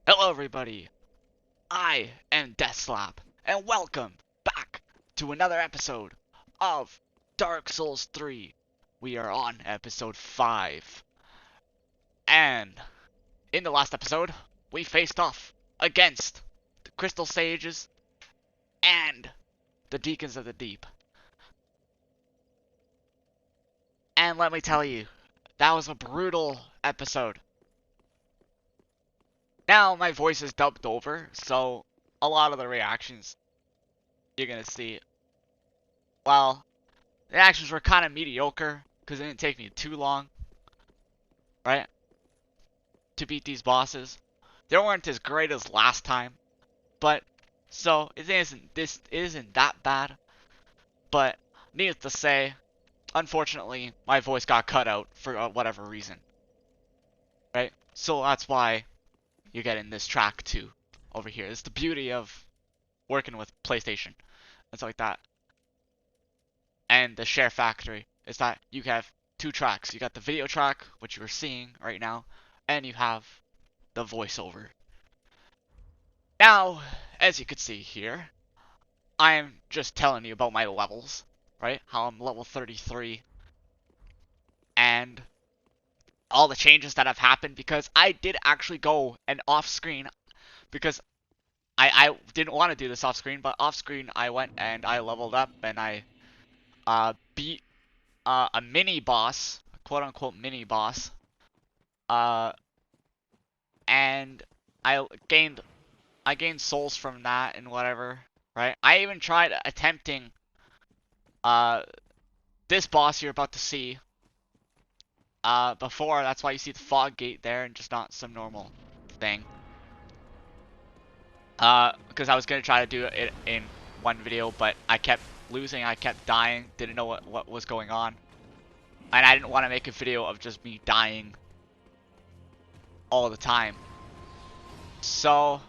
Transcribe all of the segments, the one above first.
Hello everybody, I am Deathslap, and welcome back to another episode of Dark Souls 3. We are on episode 5, and in the last episode, we faced off against the Crystal Sages and the Deacons of the Deep. And let me tell you, that was a brutal episode. Now my voice is dubbed over, so a lot of the reactions you're gonna see, well, the actions were kind of mediocre because it didn't take me too long, right, to beat these bosses. They weren't as great as last time, but so it isn't that bad. But needless to say, unfortunately, my voice got cut out for whatever reason, right? So that's why you're getting this track too over here. It's the beauty of working with PlayStation and stuff like that, and the Share Factory is that you have two tracks. You got the video track, which you're seeing right now, and you have the voiceover. Now, as you can see here, I am just telling you about my levels, right? How I'm level 33, and all the changes that have happened, because I did actually go and off screen, because I didn't want to do this off screen, but off screen I went and I leveled up and I beat a mini boss, a quote unquote mini boss, uh, and I gained souls from that and whatever, right? I even tried attempting uh this boss you're about to see before. That's why you see the fog gate there and just not some normal thing. Because I was gonna try to do it in one video, but I kept losing, I kept dying, didn't know what was going on. And I didn't want to make a video of just me dying all the time. So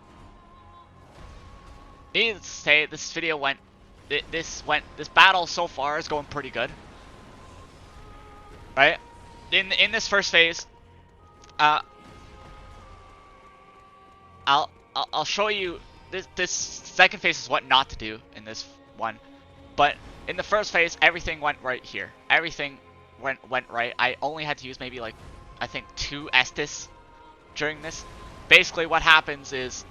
needless to say, this battle so far is going pretty good, right? In this first phase, uh, I'll show you this second phase is what not to do in this one, but in the first phase everything went right here. Everything went right. I only had to use maybe like I think 2 Estus during this. Basically, what happens is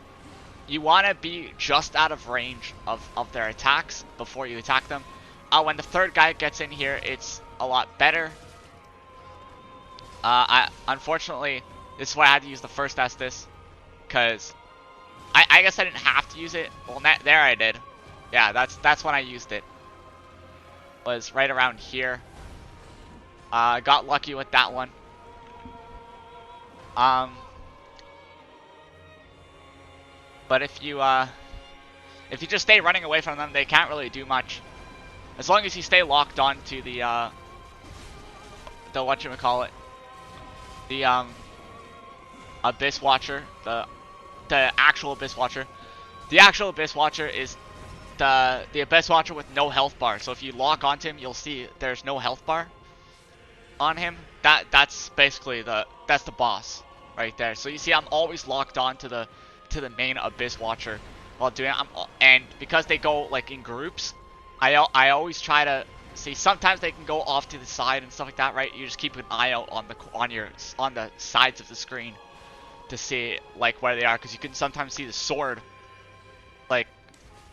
you want to be just out of range of their attacks before you attack them. When the third guy gets in here, it's a lot better. Unfortunately, this is why I had to use the first Estus, because I guess I didn't have to use it. Well, there I did. Yeah, that's when I used it. Was right around here. Got lucky with that one. But if you just stay running away from them, they can't really do much. As long as you stay locked on to the whatchamacallit, the Abyss Watcher, the actual Abyss Watcher. The actual Abyss Watcher is the Abyss Watcher with no health bar. So if you lock onto him, you'll see there's no health bar on him. That's basically that's the boss right there. So you see, I'm always locked on to the main Abyss Watcher while doing it. And because they go like in groups, I always try to see. Sometimes they can go off to the side and stuff like that, right? You just keep an eye out on the sides of the screen to see like where they are, because you can sometimes see the sword like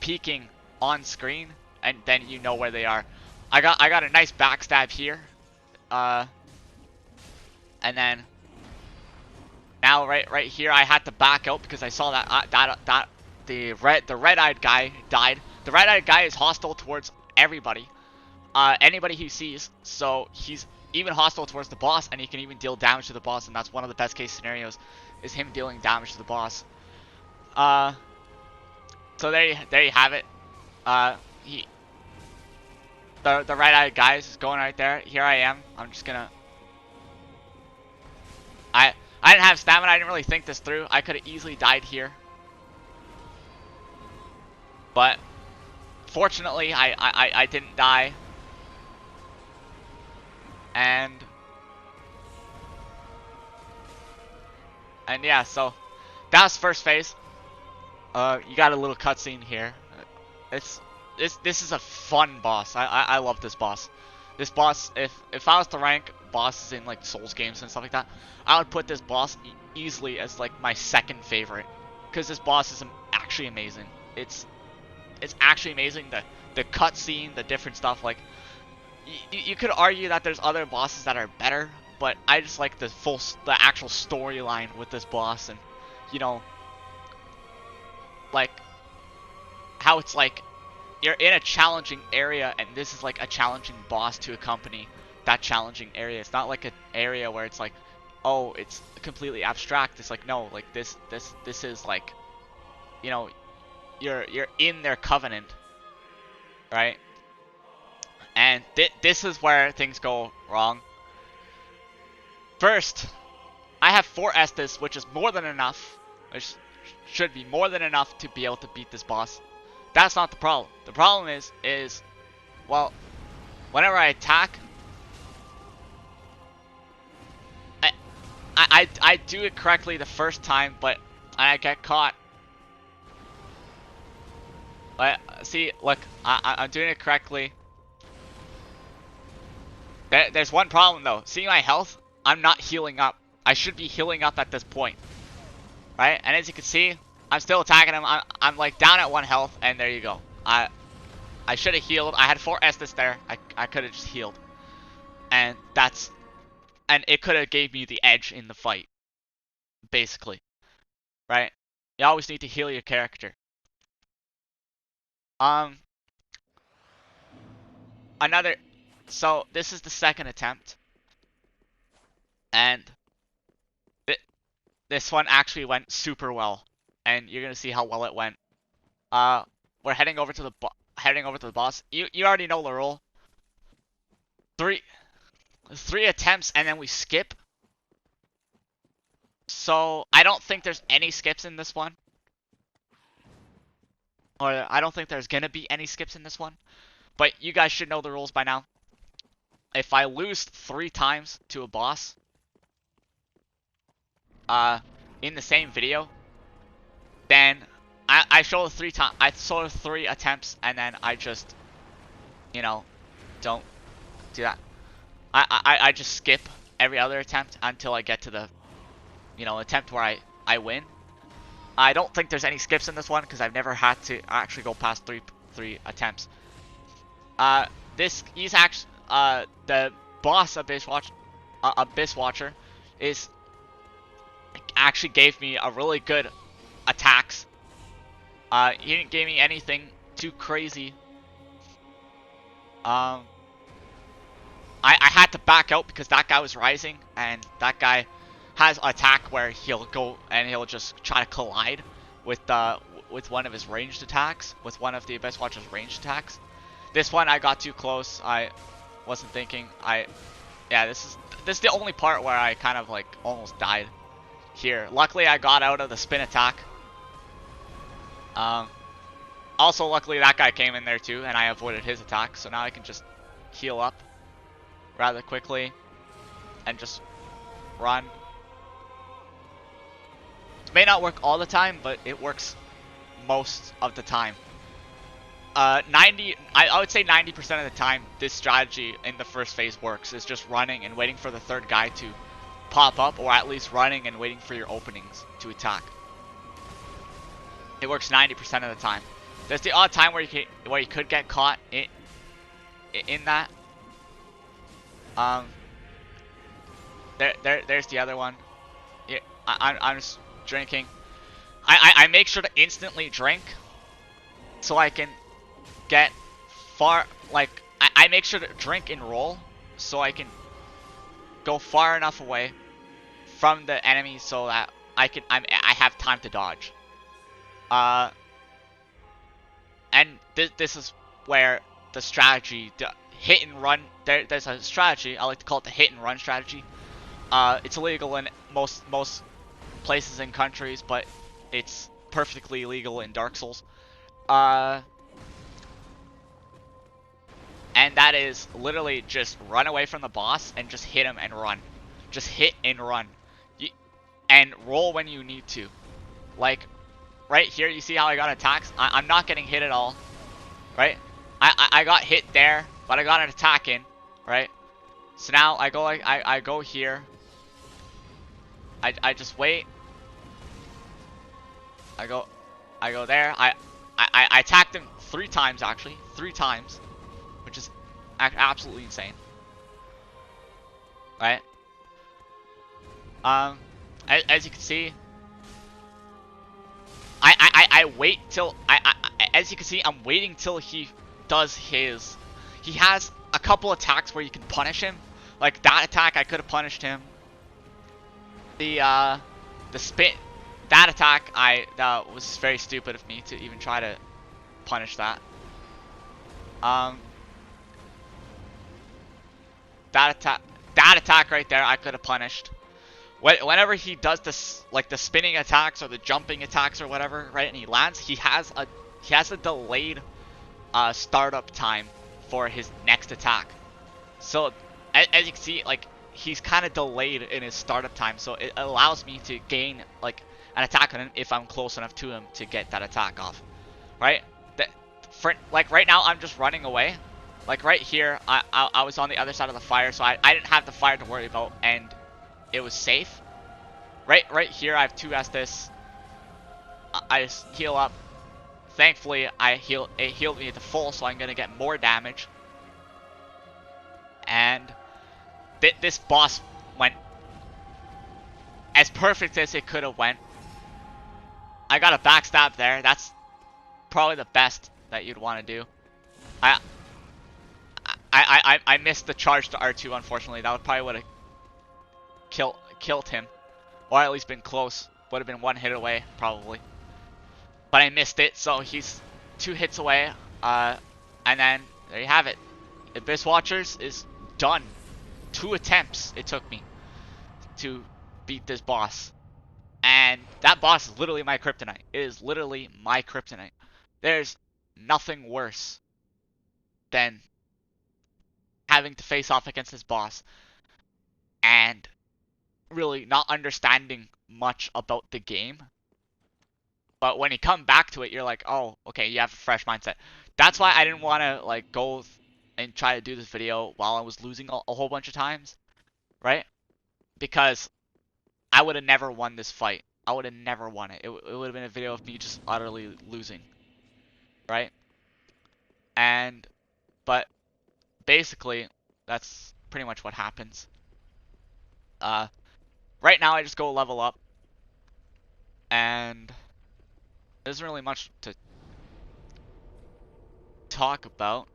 peeking on screen, and then you know where they are. I got a nice backstab here, and then now right here I had to back out because I saw that the red-eyed guy died. The red-eyed guy is hostile towards everybody, anybody he sees. So he's even hostile towards the boss, and he can even deal damage to the boss, and that's one of the best case scenarios, is him dealing damage to the boss. So there you have it. The red-eyed guy is going right there. Here I am. I'm just gonna. I didn't have stamina. I didn't really think this through. I could have easily died here, but fortunately, I didn't die. And yeah, so That's first phase. You got a little cutscene here. It's this is a fun boss. I love this boss. This boss, if I was to rank bosses in like Souls games and stuff like that, I would put this boss easily as like my second favorite, because this boss is actually amazing. It's actually amazing. The cutscene, the different stuff. Like you could argue that there's other bosses that are better, but I just like the actual storyline with this boss, and you know, like how it's like you're in a challenging area, and this is like a challenging boss to accompany that challenging area. It's not like an area where it's like, oh, it's completely abstract. It's like, no, like this is like, you know, you're in their covenant, right? And this is where things go wrong. First, I have 4 Estus, which is more than enough, which should be more than enough to be able to beat this boss. That's not the problem. The problem is, well, whenever I attack, I do it correctly the first time, but I get caught. But see, look, I'm doing it correctly. There's one problem though. See my health? I'm not healing up. I should be healing up at this point, right? And as you can see, I'm still attacking him. I'm like down at 1 health, and there you go. I should have healed. I had 4 Estus there. I could have just healed, and it could have gave me the edge in the fight, basically, right? You always need to heal your character. So this is the second attempt, and this one actually went super well, and you're gonna see how well it went. We're heading over to the boss. You already know the rule. 3 attempts and then we skip. So I don't think there's any skips in this one, or I don't think there's gonna be any skips in this one. But you guys should know the rules by now. If I lose 3 times to a boss, in the same video, then I show the 3 times. I show 3 attempts, and then I just, you know, don't do that. I just skip every other attempt until I get to the, you know, attempt where I win. I don't think there's any skips in this one because I've never had to actually go past 3 attempts. He's actually the boss Abyss Watcher is actually gave me a really good attacks. He didn't give me anything too crazy. I had to back out because that guy was rising, and that guy has an attack where he'll go and he'll just try to collide with one of his ranged attacks, with one of the Abyss Watcher's ranged attacks. This one I got too close. I wasn't thinking. Yeah, this is the only part where I kind of like almost died here. Luckily I got out of the spin attack. Also luckily that guy came in there too, and I avoided his attack, so now I can just heal up rather quickly and just run. It may not work all the time, but it works most of the time. I would say 90% of the time this strategy in the first phase works. Is just running and waiting for the third guy to pop up, or at least running and waiting for your openings to attack. It works 90% of the time. There's the odd time where you could get caught in that. There's the other one. Yeah, I'm just drinking. I make sure to instantly drink so I can get far. Like I make sure to drink and roll so I can go far enough away from the enemy so that I have time to dodge. And this is where the strategy, the hit and run. There's a strategy. I like to call it the hit and run strategy. It's illegal in most places and countries, but it's perfectly legal in Dark Souls. And that is literally just run away from the boss and just hit him and run. Just hit and run. And roll when you need to. Like, right here, you see how I got attacks? I'm not getting hit at all, right? I got hit there, but I got an attack in, right? So now I go like, I go here. I just wait. I go there. I attacked him 3 times actually, 3 times, which is absolutely insane, right? As you can see, I wait till as you can see, I'm waiting till he does his. He has a couple attacks where you can punish him, like that attack. I could have punished him. The spin, that attack, that was very stupid of me to even try to punish that. That attack right there, I could have punished. Whenever he does this, like the spinning attacks or the jumping attacks or whatever, right, and he lands, he has a delayed startup time for his next attack. So as you can see, like he's kind of delayed in his startup time, so it allows me to gain like an attack on him if I'm close enough to him to get that attack off, right? Like right now I'm just running away. Like right here, I was on the other side of the fire, so I didn't have the fire to worry about, and it was safe. Right here, I have 2 Estus. I just heal up. Thankfully, it healed me to full, so I'm gonna get more damage. And this boss went as perfect as it could have went. I got a backstab there. That's probably the best that you'd want to do. I missed the charge to R2, unfortunately. That would probably would have killed him, or at least been close. Would have been 1 hit away probably, but I missed it, so he's 2 hits away. And then there you have it. Abyss Watchers is done. 2 attempts it took me to beat this boss, and that boss is literally my kryptonite. It is literally my kryptonite. There's nothing worse than having to face off against this boss and really not understanding much about the game. But when you come back to it, you're like, oh, okay, you have a fresh mindset. That's why I didn't want to like go and try to do this video while I was losing a whole bunch of times, right? Because I would have never won this fight. I would have never won it. It would have been a video of me just utterly losing, right? But basically, that's pretty much what happens. Right now I just go level up, and there isn't really much to talk about.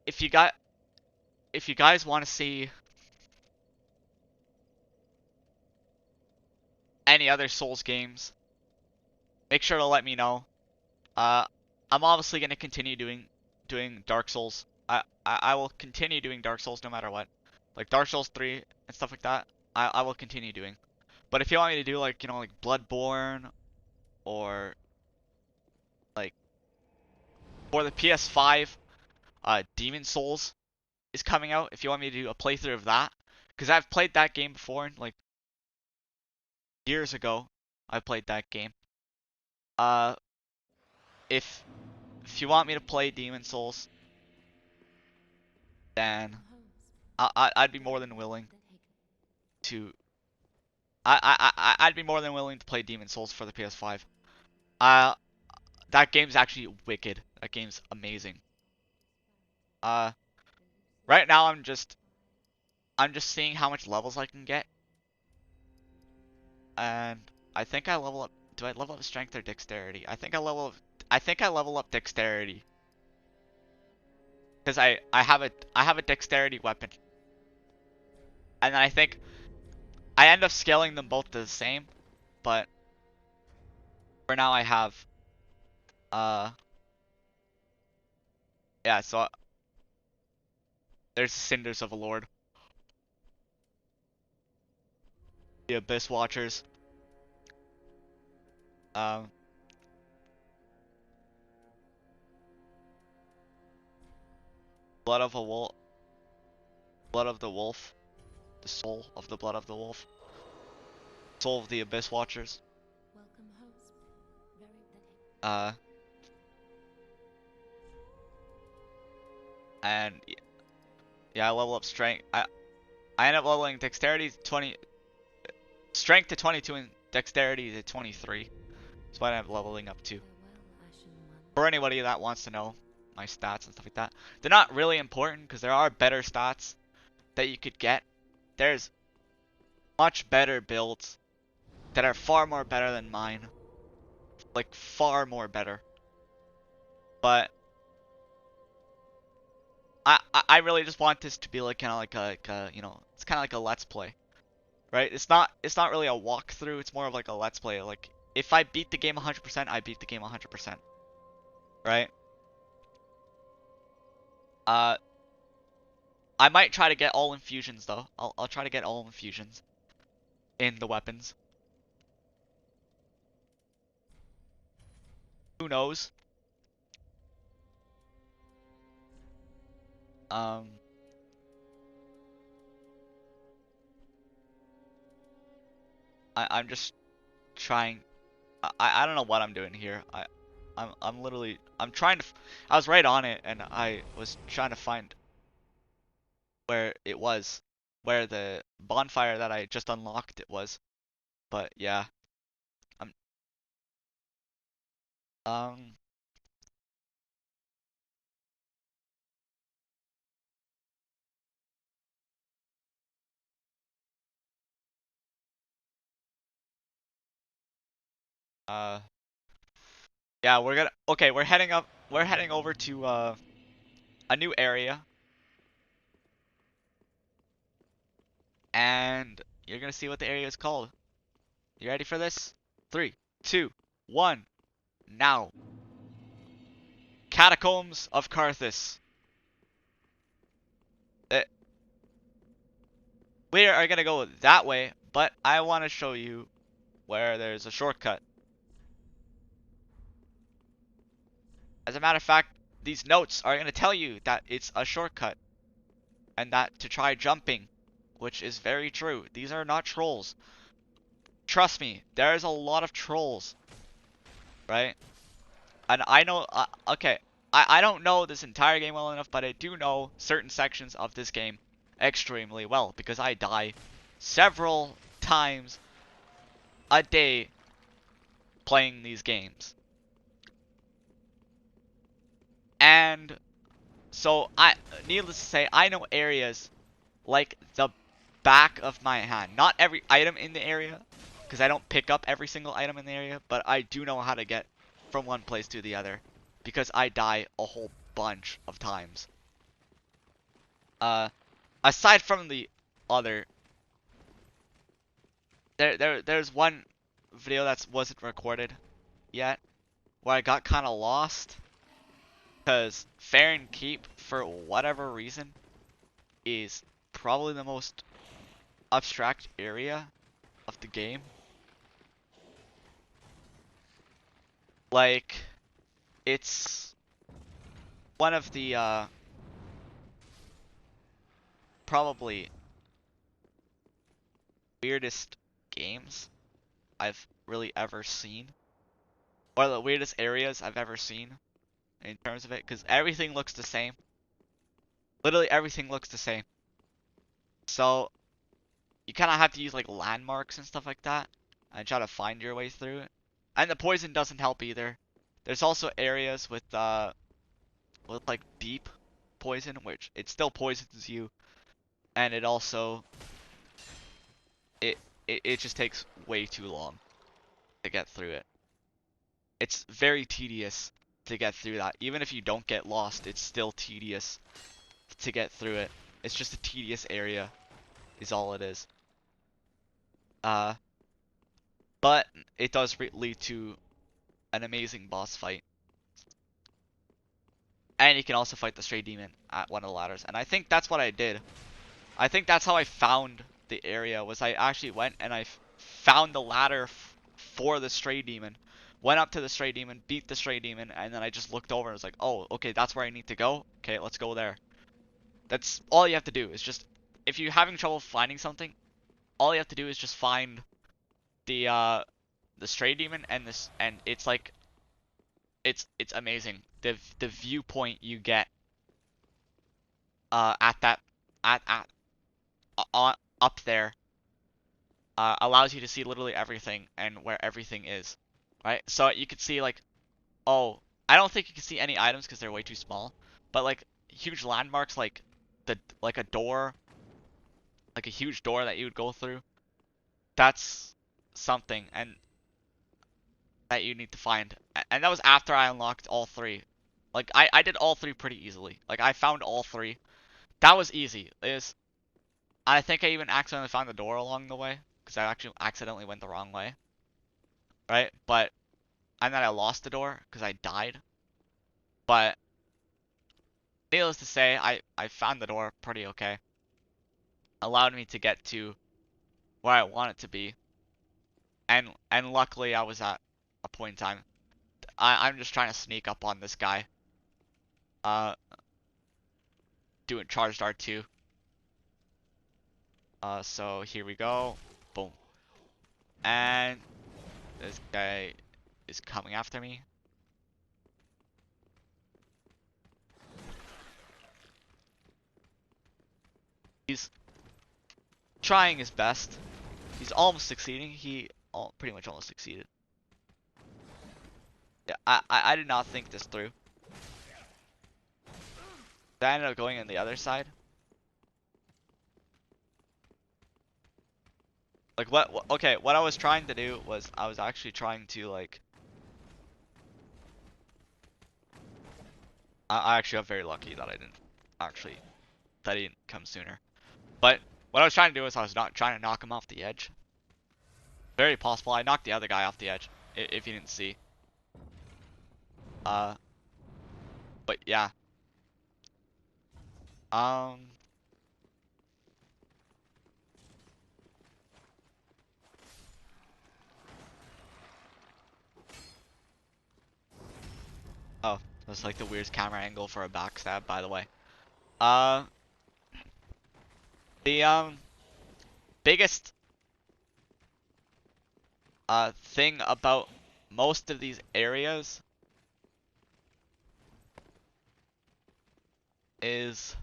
If you guys want to see any other Souls games, make sure to let me know. I'm obviously gonna continue doing Dark Souls. I will continue doing Dark Souls no matter what, like Dark Souls 3 and stuff like that. I will continue doing. But if you want me to do like, you know, like Bloodborne, or like for the PS5, Demon Souls is coming out. If you want me to do a playthrough of that, because I've played that game before, like years ago, I played that game. If you want me to play Demon Souls, then I'd be more than willing to. I'd be more than willing to play Demon Souls for the PS5. That game's actually wicked. That game's amazing. Right now I'm just seeing how much levels I can get, and I think I level up. Do I level up strength or dexterity? I think I level up dexterity, because I have a dexterity weapon, and then I think I end up scaling them both to the same, but for now I have yeah, so there's Cinders of a Lord, the Abyss Watchers, Blood of a Wolf, Blood of the Wolf, the soul of the blood of the wolf. Soul of the Abyss Watchers. Welcome host. Very And yeah, I level up strength. I end up leveling dexterity 20, strength to 22 and dexterity to 23. That's what I end up leveling up to. For anybody that wants to know my stats and stuff like that, they're not really important because there are better stats that you could get. There's much better builds that are far more better than mine. Like far more better. But I really just want this to be like kind of like a you know, it's kind of like a let's play, right? It's not really a walkthrough. It's more of like a let's play. Like if I beat the game 100%, I beat the game 100%, right? I might try to get all infusions though. I'll try to get all infusions in the weapons. Who knows? I'm just trying. I don't know what I'm doing here. I'm literally trying to. I was right on it, and I was trying to find where it was, where the bonfire that I just unlocked it was. But yeah, I'm um. Yeah, we're gonna. Okay, we're heading up. We're heading over to a new area, and you're gonna see what the area is called. You ready for this? 3, 2, 1, now. Catacombs of Karthus. We are gonna go that way, but I want to show you where there's a shortcut. As a matter of fact, these notes are gonna tell you that it's a shortcut, and that to try jumping, which is very true. These are not trolls. Trust me, there's a lot of trolls, right? And I know, okay, I don't know this entire game well enough, but I do know certain sections of this game extremely well, because I die several times a day playing these games. And so needless to say, I know areas like the back of my hand. Not every item in the area, because I don't pick up every single item in the area, but I do know how to get from one place to the other, because I die a whole bunch of times. Aside from the other, there's one video that wasn't recorded yet, where I got kind of lost, because Farron Keep, for whatever reason, is probably the most abstract area of the game. Like, it's one of the probably weirdest games I've really ever seen, or the weirdest areas I've ever seen in terms of it, because everything looks the same. Literally everything looks the same. So you kind of have to use like landmarks and stuff like that and try to find your way through it. And the poison doesn't help either. There's also areas with like deep poison, which it still poisons you, and it also it just takes way too long to get through it. It's very tedious to get through that. Even if you don't get lost, it's still tedious to get through it. It's just a tedious area is all it is. But it does lead to an amazing boss fight. And you can also fight the Stray Demon at one of the ladders. And I think that's what I did. I think that's how I found the area, was I actually went and I found the ladder for the Stray Demon. Went up to the Stray Demon, beat the Stray Demon, and then I just looked over and was like, oh, okay, that's where I need to go. Okay, let's go there. That's all you have to do, is just if you're having trouble finding something, all you have to do is just find the stray demon and this, and it's like it's amazing. The viewpoint you get at that at up there allows you to see literally everything and where everything is, right? So you could see like, oh, I don't think you can see any items because they're way too small, but like huge landmarks like like a door, like a huge door that you would go through. That's something and that you need to find. And that was after I unlocked all three. Like I did all three pretty easily. Like I found all three. That was easy. I think I even accidentally found the door along the way because I actually accidentally went the wrong way, right? But and then I lost the door because I died. But needless to say, I found the door pretty okay. Allowed me to get to where I want it to be. And luckily I was at a point in time. I'm just trying to sneak up on this guy. Doing charged R2. So here we go. Boom. And this guy is coming after me. He's trying his best. He's almost succeeding. He pretty much almost succeeded. Yeah, I did not think this through. I ended up going on the other side. Like okay, what I was trying to do was I was actually trying to like I actually got very lucky that I didn't actually that he didn't come sooner. But what I was trying to do was I was not trying to knock him off the edge. Very possible I knocked the other guy off the edge if you didn't see. But yeah. Oh, that's like the weirdest camera angle for a backstab, by the way. The biggest thing about most of these areas is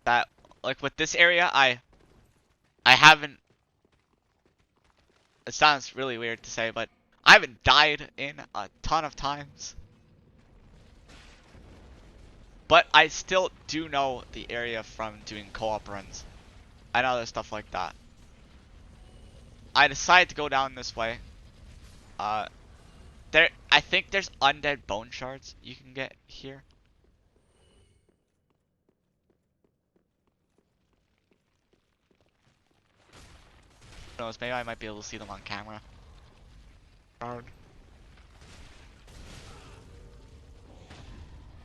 that like with this area I haven't, it sounds really weird to say, but I haven't died in a ton of times. But I still do know the area from doing co-op runs and other stuff like that. I decided to go down this way. I think there's undead bone shards you can get here. Who knows, maybe I might be able to see them on camera. I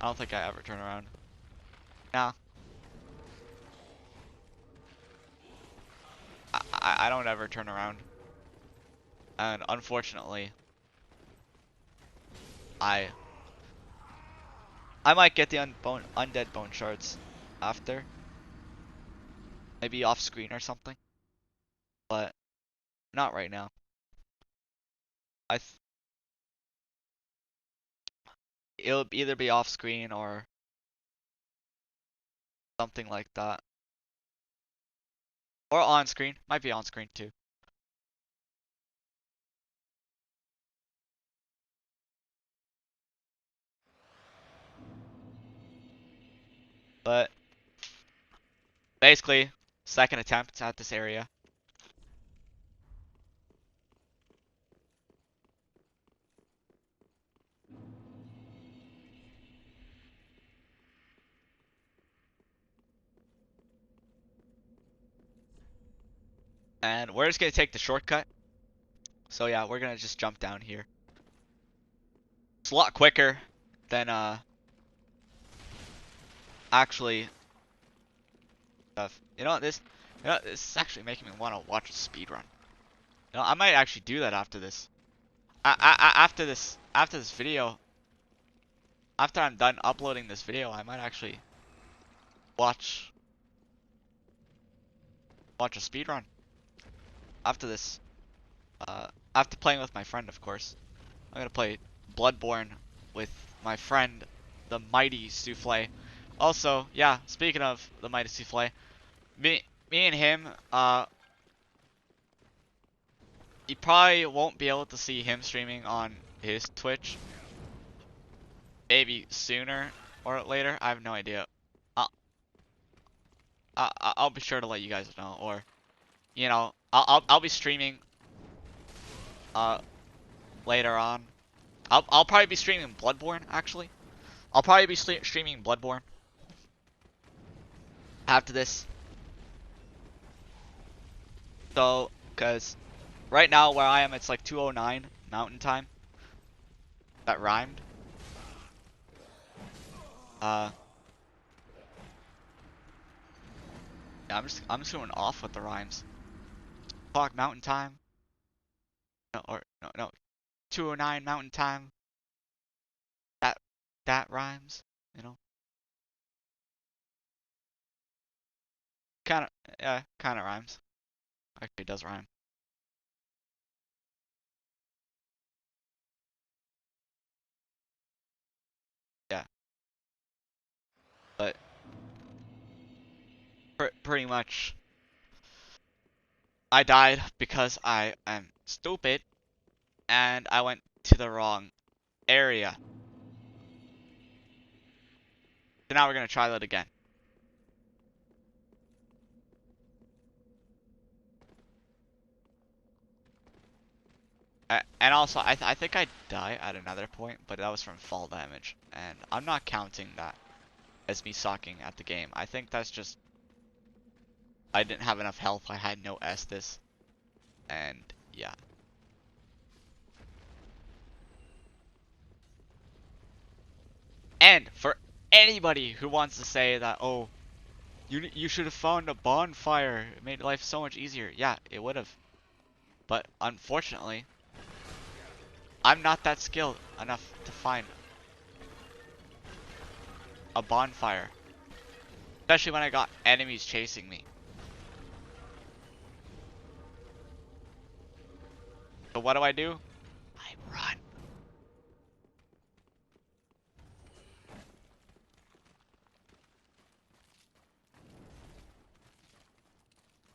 don't think I ever turn around. Nah. I don't ever turn around. And unfortunately, I might get the undead bone shards after. Maybe off screen or something. But not right now. It'll either be off screen or something like that. Or on screen. Might be on screen too. But basically, second attempt at this area. And we're just gonna take the shortcut. So yeah, we're gonna just jump down here. It's a lot quicker than actually stuff. This is actually making me want to watch a speed run. I might actually do that after this. After this video, after I'm done uploading this video, I might actually watch a speedrun after this. After playing with my friend, of course. I'm gonna play Bloodborne with my friend, the Mighty Souffle. Also, yeah, speaking of the Mighty Souffle, me and him, you probably won't be able to see him streaming on his Twitch. Maybe sooner or later. I have no idea. I'll, I'll be sure to let you guys know, or you know, I'll be streaming later on. I'll probably be streaming Bloodborne actually. I'll probably be streaming Bloodborne after this. So, cause right now where I am, it's like 2:09 Mountain Time. That rhymed. Yeah, I'm just going off with the rhymes. Clock Mountain Time. No, or no, 2:09 Mountain Time. That rhymes, you know. Kind of, yeah, kind of rhymes. Actually, it does rhyme. Yeah, but pretty much, I died because I am stupid and I went to the wrong area. So now we're gonna try that again. And also, I think I die at another point, but that was from fall damage, and I'm not counting that as me sucking at the game. I think that's just I didn't have enough health. I had no Estus, and yeah. And for anybody who wants to say that, oh, you should have found a bonfire, it made life so much easier. Yeah, it would have. But unfortunately, I'm not that skilled enough to find a bonfire. Especially when I got enemies chasing me. So what do? I run.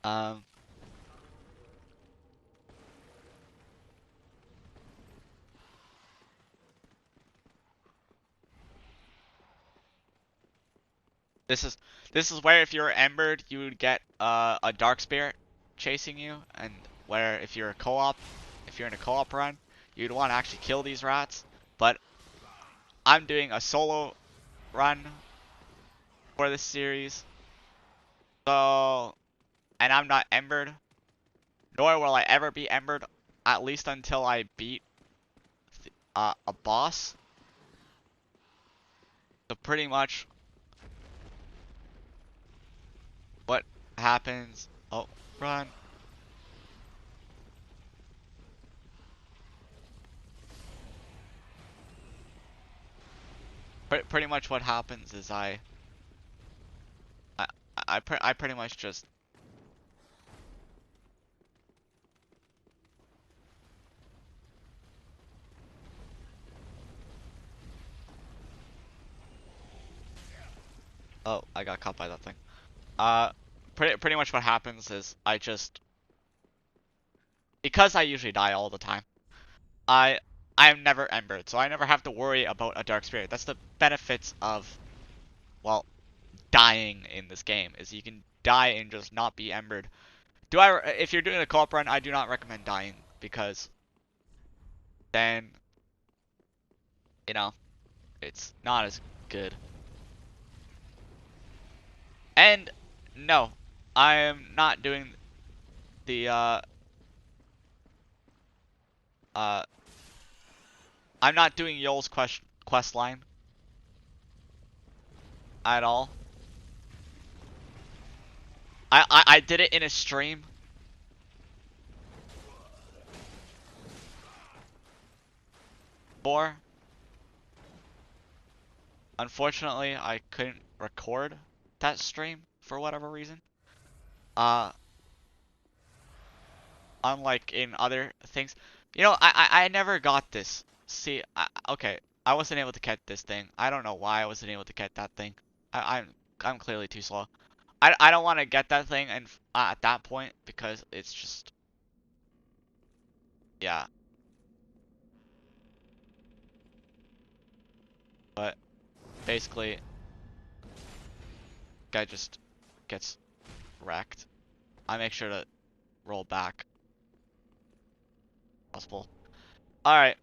Um, this is where if you're embered, you would get a dark spirit chasing you, and where if you're if you're in a co-op run, you'd want to actually kill these rats. But I'm doing a solo run for this series, so and I'm not embered, nor will I ever be embered, at least until I beat a boss. So pretty much what happens. Oh, run. Pretty much what happens is I, I pretty much just oh, I got caught by that thing. Uh, pretty much what happens is I just because I usually die all the time. I I'm never embered, so I never have to worry about a dark spirit. That's the benefits of well dying in this game is you can die and just not be embered. If you're doing a co-op run, I do not recommend dying because then you know it's not as good. And no, I am not doing the uh I'm not doing Yoel's quest line at all. I did it in a stream. Unfortunately, I couldn't record that stream for whatever reason. Unlike in other things. You know, I never got this. See, okay, I wasn't able to get this thing. I don't know why I wasn't able to get that thing. I'm clearly too slow. I don't want to get that thing and at that point because it's just yeah. But basically, guy just gets wrecked. I make sure to roll back. Possible. All right.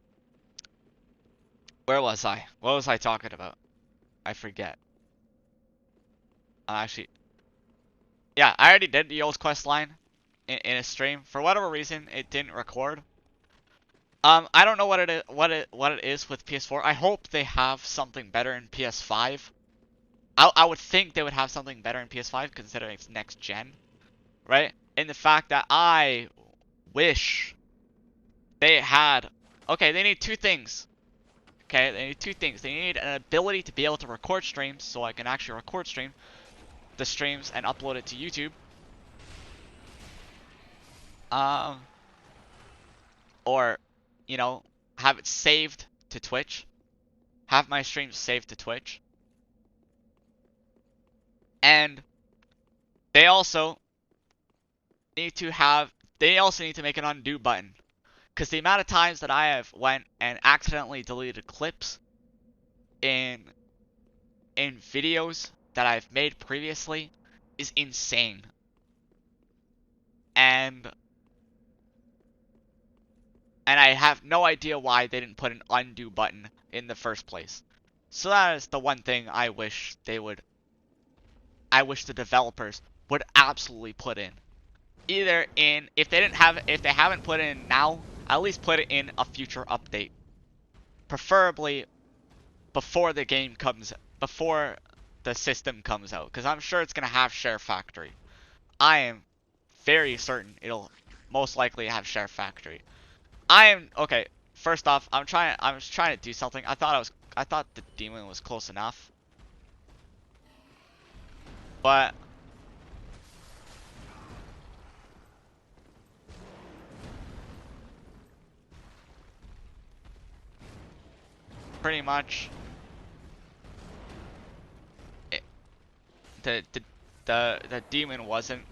Where was I? What was I talking about? I forget. Actually, yeah, I already did the old quest line in a stream. For whatever reason, it didn't record. I don't know what it is with PS4. I hope they have something better in PS5. I would think they would have something better in PS5 considering it's next gen, right? And the fact that I wish they had. Okay, they need two things. Okay, they need two things. They need an ability to be able to record streams, so I can actually record the streams and upload it to YouTube. Or, you know, have it saved to Twitch. Have my streams saved to Twitch. And they also need to make an undo button. Because the amount of times that I have went and accidentally deleted clips in videos that I've made previously is insane. And I have no idea why they didn't put an undo button in the first place. So that is the one thing I wish the developers would absolutely put in. Either in, if they haven't put it in now, at least put it in a future update. Preferably before before the system comes out, because I'm sure it's gonna have Share Factory. I am very certain it'll most likely have Share Factory. Okay. First off, I was trying to do something. I thought the demon was close enough, but pretty much it, the demon wasn't.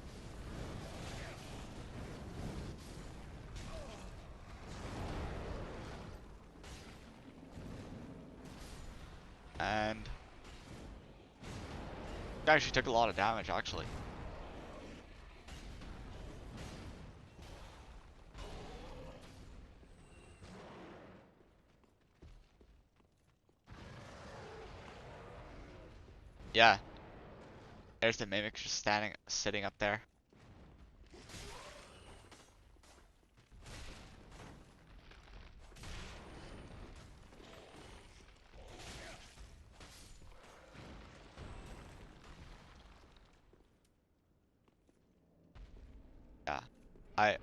And it actually took a lot of damage, actually. Yeah. There's the mimic just sitting up there. Yeah. I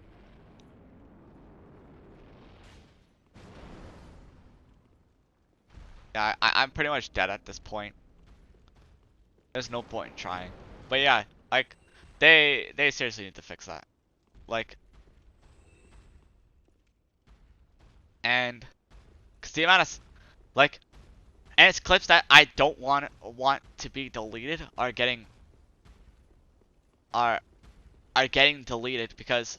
Yeah, I'm pretty much dead at this point. There's no point in trying. But yeah, like, they seriously need to fix that. Like, and, cause the amount of, like, and it's clips that I don't want to be deleted are are getting deleted because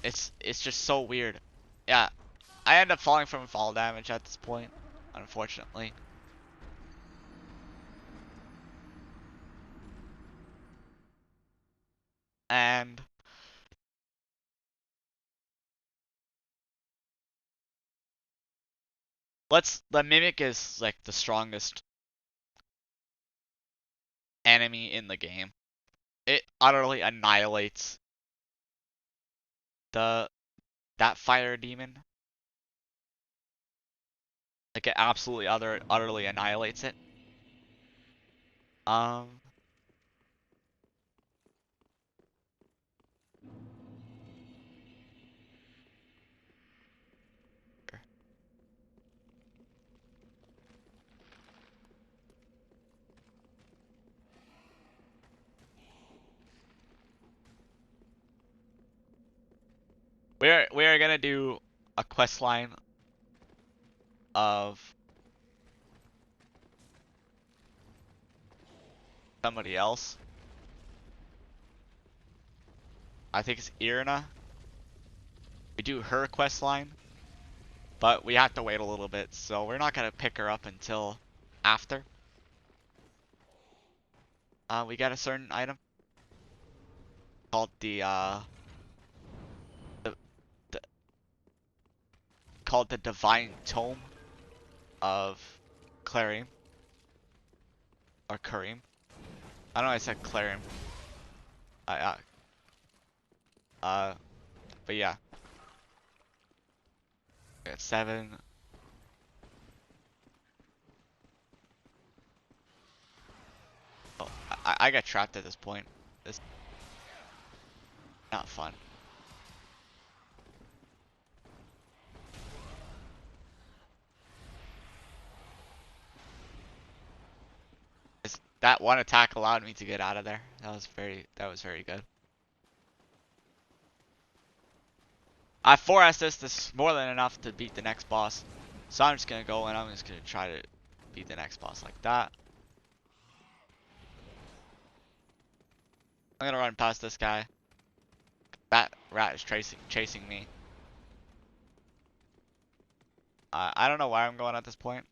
it's just so weird. Yeah, I end up falling from fall damage at this point, unfortunately. And the mimic is like the strongest enemy in the game. It utterly annihilates the that fire demon. Like it absolutely utterly annihilates it. Um we're gonna do a quest line of somebody else. I think it's Irina. We do her quest line, but we have to wait a little bit, so we're not gonna pick her up until after we get a certain item called the called the Divine Tome of Clarim or Karim. I don't know. I said Clarim. I but yeah. We got 7. Oh, I got trapped at this point. It's not fun. That one attack allowed me to get out of there. That was very good. I have 4 assists. This is more than enough to beat the next boss. So I'm just gonna go and I'm just gonna try to beat the next boss like that. I'm gonna run past this guy. That rat is chasing me. I don't know why I'm going at this point.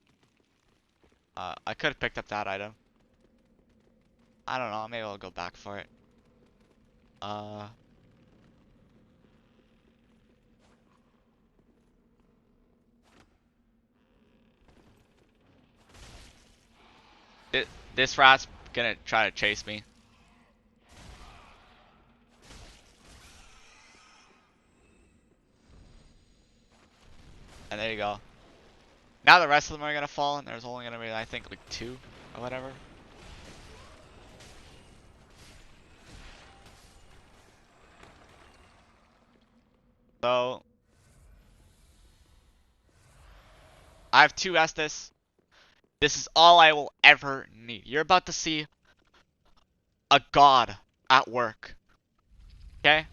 I could have picked up that item. I don't know. Maybe I'll go back for it. This rat's gonna try to chase me. And there you go. Now the rest of them are gonna fall, and there's only gonna be, I think, like 2 or whatever. So I have 2 Estus. This is all I will ever need. You're about to see a god at work. Okay?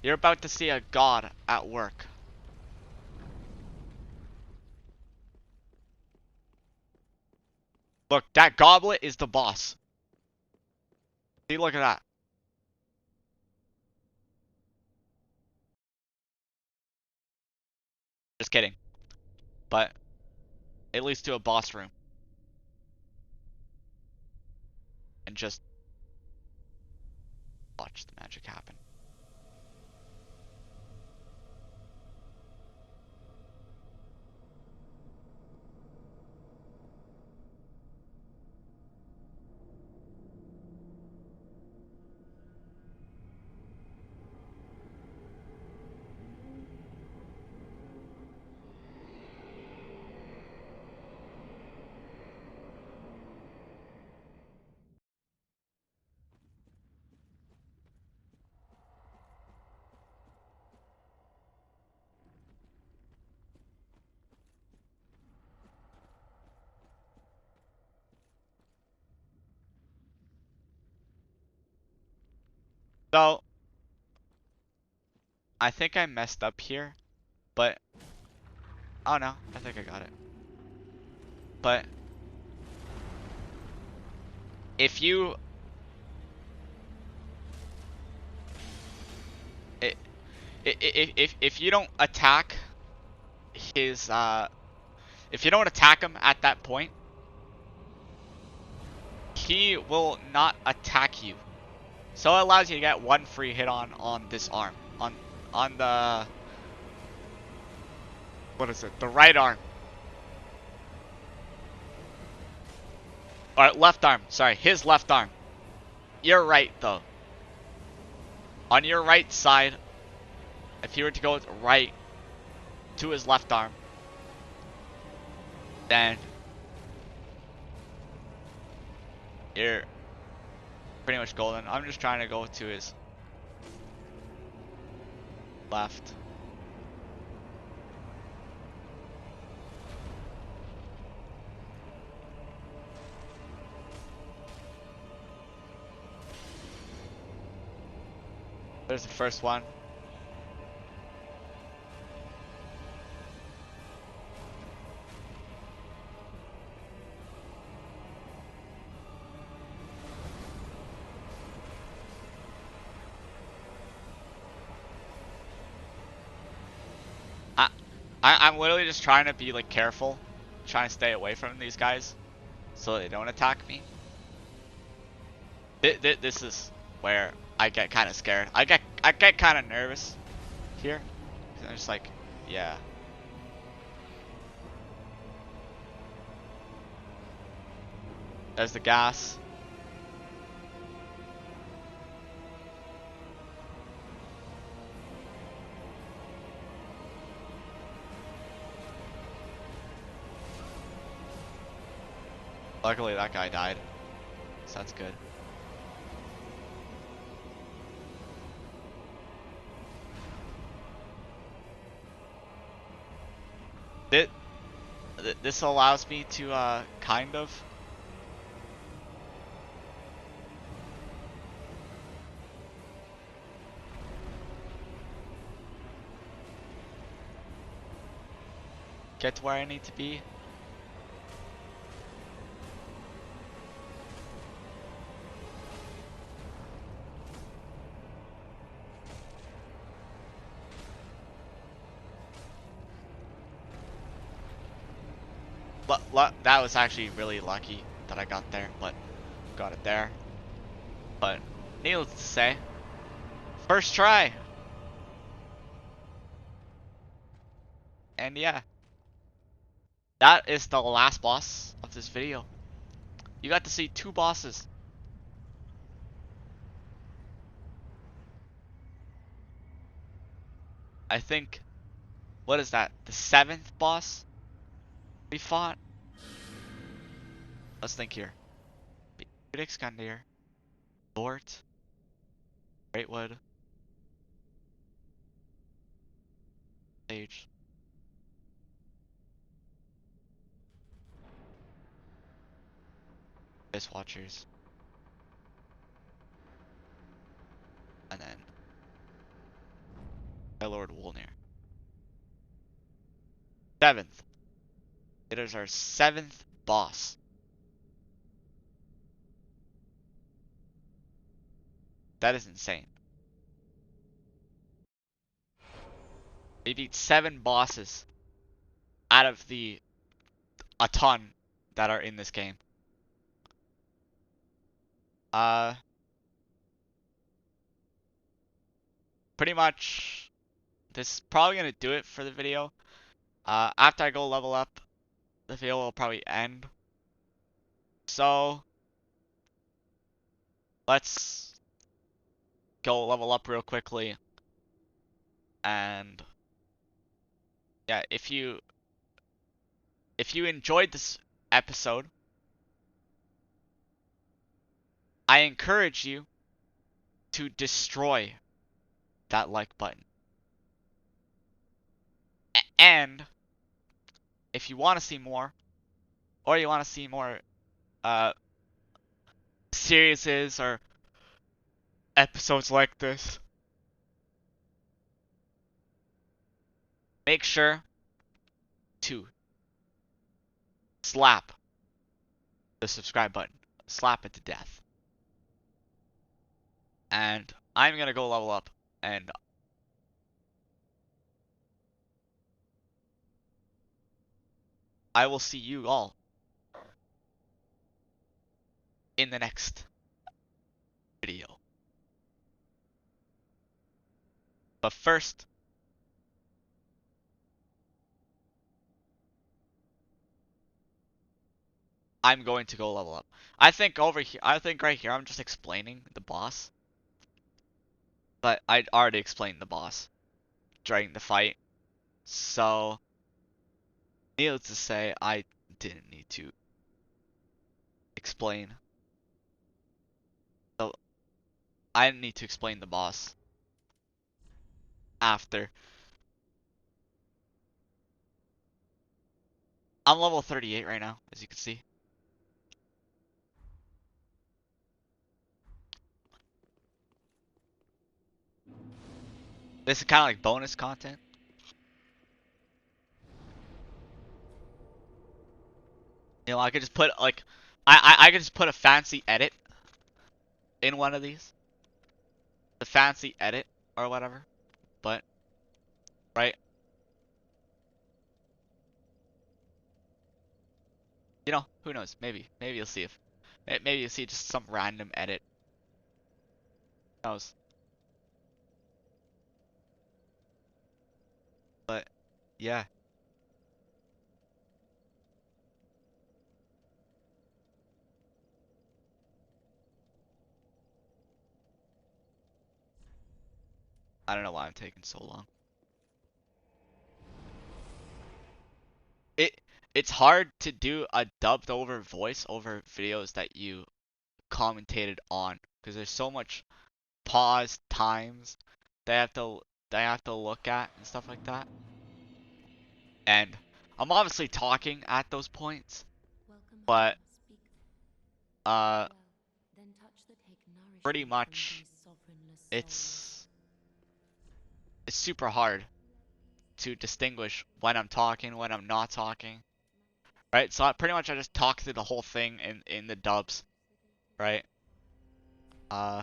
You're about to see a god at work. Look, that goblet is the boss. See, look at that. Just kidding. But it leads to a boss room. And just watch the magic happen. So I think I messed up here, but oh no, I think I got it. But if you if you don't attack his if you don't attack him at that point, he will not attack you. So it allows you to get 1 free hit on this arm, on the, what is it, the right arm, or left arm, sorry, his left arm. You're right though. On your right side, if you were to go right to his left arm, then you're pretty much golden. I'm just trying to go to his left. There's the first one. I'm literally just trying to be like careful, trying to stay away from these guys, so they don't attack me. This is where I get kind of scared. I get kind of nervous here. I'm just like, yeah. There's the gas. Luckily that guy died, so that's good. This allows me to kind of get to where I need to be. That was actually really lucky that I got there, but got it there. But needless to say, first try. And yeah, that is the last boss of this video. You got to see 2 bosses. I think, what is that? The 7th boss we fought? Let's think here. Skandir, Lort, Greatwood, Sage. Abyss Watchers. And then my Lord Wolnir. 7th. It is our 7th boss. That is insane. We beat 7 bosses out of a ton that are in this game. Pretty much this is probably gonna do it for the video. After I go level up, the video will probably end. So let's go level up real quickly. And yeah, if you enjoyed this episode, I encourage you to destroy that like button. And if you want to see more, or you want to see more series or episodes like this, make sure to slap the subscribe button. Slap it to death. And I'm gonna go level up, and I will see you all in the next video. But first, I'm going to go level up. I think right here, I'm just explaining the boss. But I'd already explained the boss during the fight. So, needless to say, I didn't need to explain. So, I didn't need to explain the boss after. I'm level 38 right now, as you can see. This is kind of like bonus content. You know, I could just put like, I could just put a fancy edit in one of these. The fancy edit or whatever. But, right? You know, who knows? Maybe you'll see if maybe you'll see just some random edit. Who knows? But yeah. I don't know why I'm taking so long. It's hard to do a dubbed over voice over videos that you commentated on because there's so much pause times they have to look at and stuff like that. And I'm obviously talking at those points, Welcome but home, speak. uh Well, then touch the take pretty nourishment from much these sovereignless souls. it's super hard to distinguish when I'm talking, when I'm not talking. Right? So pretty much I just talk through the whole thing in the dubs, right? Uh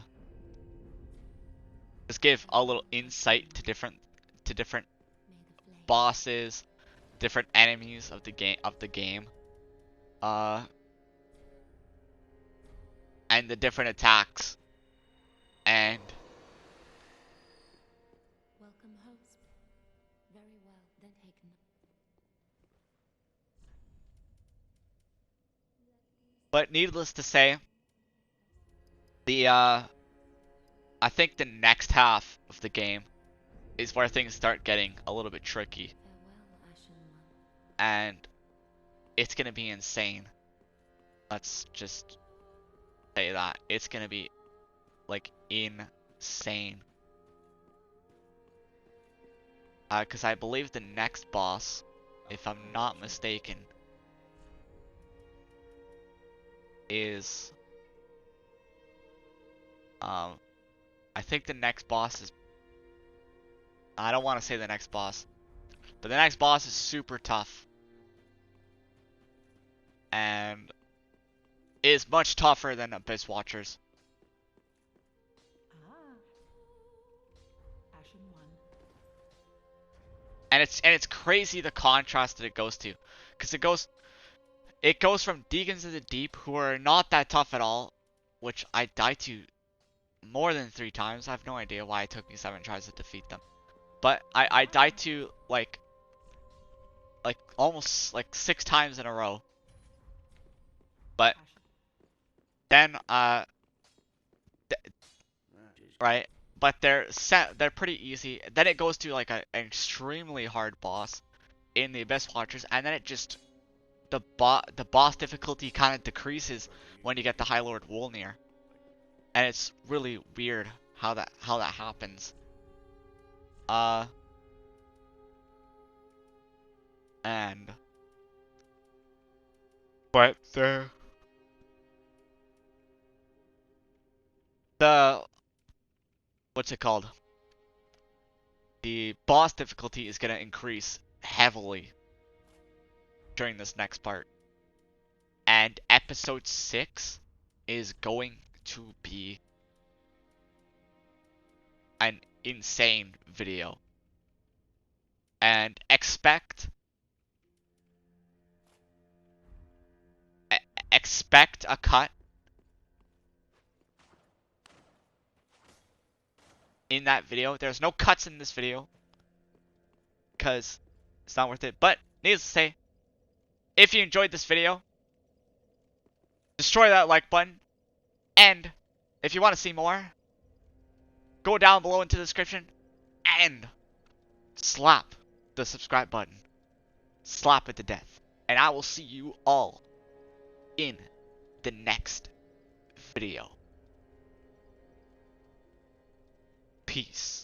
just give a little insight to different May the flame bosses, different enemies of the game. Uh and the different attacks. And welcome host. Very well, then take but needless to say, the I think the next half of the game is where things start getting a little bit tricky, farewell, Ashen One. and it's gonna be insane. Let's just say that it's gonna be like insane. Because I believe the next boss, if I'm not mistaken, is I think the next boss is, I don't want to say the next boss, but the next boss is super tough and is much tougher than Abyss Watchers. Ashen One. And it's crazy the contrast that it goes to, because it goes from Deacons of the Deep, who are not that tough at all, which I died to more than 3 times. I have no idea why it took me 7 tries to defeat them. But I died to like almost like 6 times in a row. But then right, but they're pretty easy. Then it goes to like an extremely hard boss in the Abyss Watchers, and then it just the boss difficulty kind of decreases when you get the High Lord Wolnir. And it's really weird how that happens. And but the what's it called? The boss difficulty is gonna increase heavily during this next part. And episode 6 is going to be an insane video. And expect a cut in that video. There's no cuts in this video because it's not worth it. But needless to say, if you enjoyed this video, destroy that like button. And if you want to see more, go down below into the description and slap the subscribe button. Slap it to death. And I will see you all in the next video. Peace.